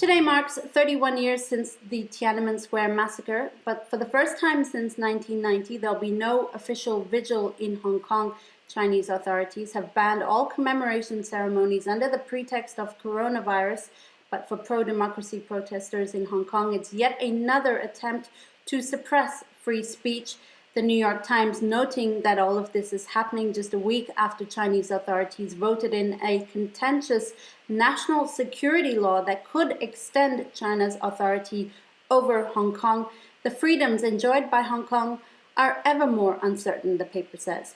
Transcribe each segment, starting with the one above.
Today marks 31 years since the Tiananmen Square massacre, but for the first time since 1990, there'll be no official vigil in Hong Kong. Chinese authorities have banned all commemoration ceremonies under the pretext of coronavirus, but for pro-democracy protesters in Hong Kong, it's yet another attempt to suppress free speech. The New York Times noting that all of this is happening just a week after Chinese authorities voted in a contentious national security law that could extend China's authority over Hong Kong. The freedoms enjoyed by Hong Kong are ever more uncertain, the paper says.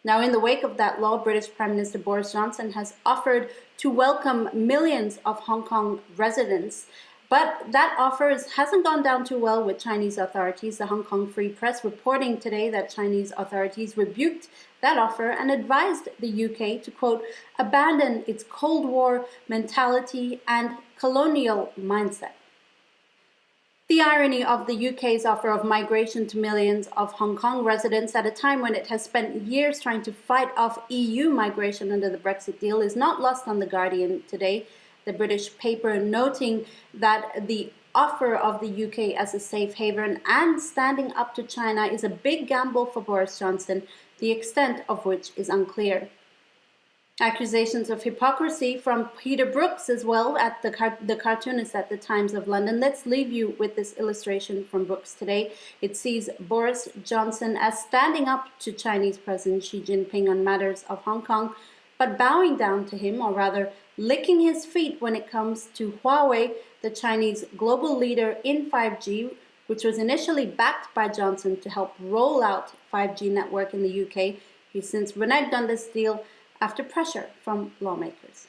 Now, in the wake of that law, British Prime Minister Boris Johnson has offered to welcome millions of Hong Kong residents. But that offer hasn't gone down too well with Chinese authorities. The Hong Kong Free Press reporting today that Chinese authorities rebuked that offer and advised the UK to, quote, abandon its Cold War mentality and colonial mindset. The irony of the UK's offer of migration to millions of Hong Kong residents at a time when it has spent years trying to fight off EU migration under the Brexit deal is not lost on The Guardian today. The British paper noting that the offer of the UK as a safe haven and standing up to China is a big gamble for Boris Johnson, the extent of which is unclear. Accusations of hypocrisy from Peter Brooks as well, at the cartoonist at the Times of London. Let's leave you with this illustration from Brooks today. It sees Boris Johnson as standing up to Chinese President Xi Jinping on matters of Hong Kong, but bowing down to him, or rather licking his feet when it comes to Huawei, the Chinese global leader in 5G, which was initially backed by Johnson to help roll out 5G network in the UK. He's since reneged on this deal after pressure from lawmakers.